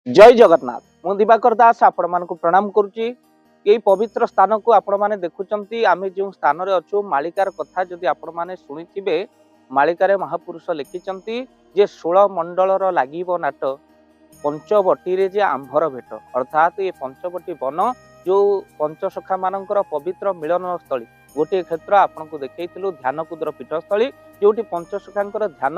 जय जगन्नाथ मु दिवाकर दास आपण मानक प्रणाम करुच्ची। यही पवित्र स्थान को आपण माने देखुचंती आम जो स्थान रे अच्छु मालिकार कथा जदि आपण माने शुणिथिबे मालिकार महापुरुष लिखिचंती जे 16 मंडल लागिबो नाट पंचवटी रे जे आंभर भेट अर्थात ये पंचवटी वन जो पंचसखा मानकर पवित्र मिलन स्थली गोटे क्षेत्र आपन को देखैथिलु ध्यान कुद्र पीठस्थली जोटी पंचसखांकर ध्यान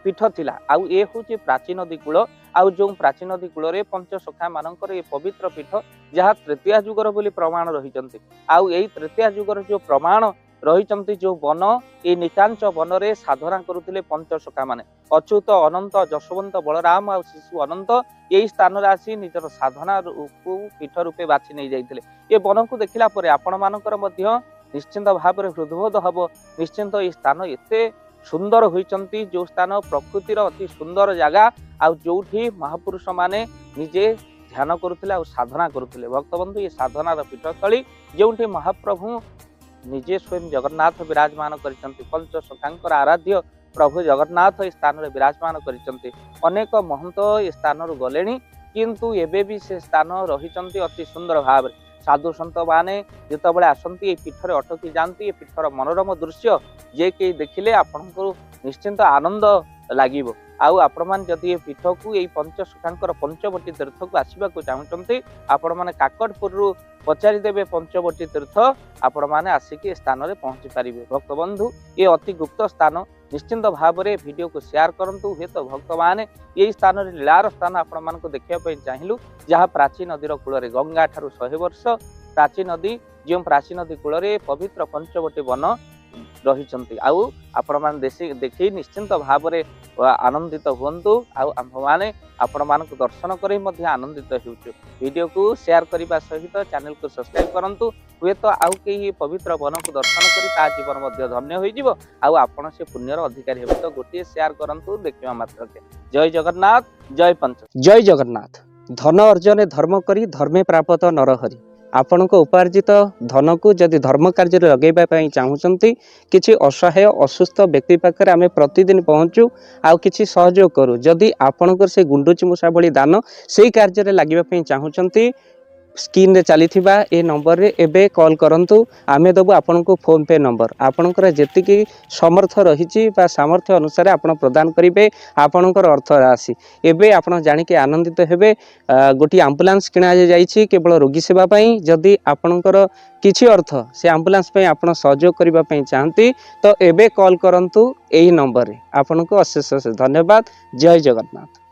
पीठ थिला आउ ए होची प्राचीन नदी कूल आउ जो प्राचीन नदी कूल रे पंचसखा मानकर ये पवित्र पीठ जहाँ तृतीय जुगर बोली प्रमाण रहिचंती आउ एई तृतीय जुगर जो प्रमाण रहिचंती जो वन ए निकांच वन रे साधना करुथिले पंचसखा माने अच्युत अनंत जशवंत बलराम आ शिशु अनंत यही स्थान रे आसी निजर साधना पीठ रूपे बाछि नै जाइथिले। ए वन को देखिला परे आपण मानकर मध्य निश्चिंत भाव में हृदबोध हब निश्चिंत ये स्थान एते सुंदर होइचंती जो स्थान प्रकृतिर अति सुंदर जगह आ जोठी महापुरुष माने निजे ध्यान करुथिले आ साधना करुथिले। भक्तबंधु ये साधनार पीठस्थली जोठी महाप्रभु निजे स्वयं जगन्नाथ विराजमान करिसंती पंचसखांकर आराध्य प्रभु जगन्नाथ इस स्थान रे विराजमान करिसंती। अनेक महंत इस स्थान रु गलेनी किंतु एबे भी से स्थान रहिचंती अति सुंदर भाव साधु सन्त माने जितेबाला आसती ये पीठर अटकी जाती पीठर मनोरम दृश्य जे कि देखिले आपनको निश्चिंत आनंद लागिबो। आउ आपण मान जदि ये पीठ को यही पंचसखांकर पंचवटी तीर्थ को आसवा चाहते आपण माने काकटपुर रु पचारि देबे पंचवटी तीर्थ आपण माने आसिक स्थान रे पहुंची पारिबे। भक्तबंधु ये अति गुप्त स्थान निश्चिंत भाव में वीडियो को शेयर करंतु हे तो भक्त माने यही स्थान रे लीलार स्थान आपण मान को देखिया पई चाहिलु जहाँ प्राचीन नदीर कूल रे गंगा ठारू 100 वर्ष प्राचीन नदी जो प्राचीन नदी कूल रे पवित्र पंचवटी वन रहिचंती आउ आपण मान देखि निश्चिंत भाव में आनंदित हुंतु आउ आम माने आपण मानक दर्शन करी मध्य आनंदित हेउछु। वीडियो को शेयर करबा सहित चैनल को सब्सक्राइब करंतु हुए तो आउ के पवित्र वन को दर्शन करी ता जीवन मध्य धन्य होई जिवो आउ आपण से पुण्यर अधिकारी हेबे तो गोटे शेयर करंतु देखिबा मात्र के। जय जगन्नाथ जय पंच जय जगन्नाथ। धन अर्जन धर्म करी धर्मे प्राप्त नरहरि आपण को उपार्जित धन को जदि धर्म कार्य लगे चाहूँगी किसी असहाय असुस्थ व्यक्ति पाखे आम प्रतिदिन पहुँचू आउ किसी सहयोग करूँ जदि आपणकर से गुंडुची मूषा भली दान से कार्य लगे चाहूँगी स्क्रीन रे चली ए नंबर रे एबे कॉल करंतु आमे दबु आपन को फोन पे नंबर आपनकर जेतिकी समर्थ रहिछि बा सामर्थ्य अनुसार आपन प्रदान करिवे आपनकर अर्थ राशि एबे आपन जानि के आनंदित हेबे। गोटी एम्बुलेंस किना जाइछि केवल रोगी सेवा पई जदि आपनकर किछि अर्थ से एम्बुलेंस पई आपन सहयोग करिबा पई चाहंती तो एबे कॉल करंतु एही नंबर रे आपन को अशेष धन्यवाद। जय जगन्नाथ।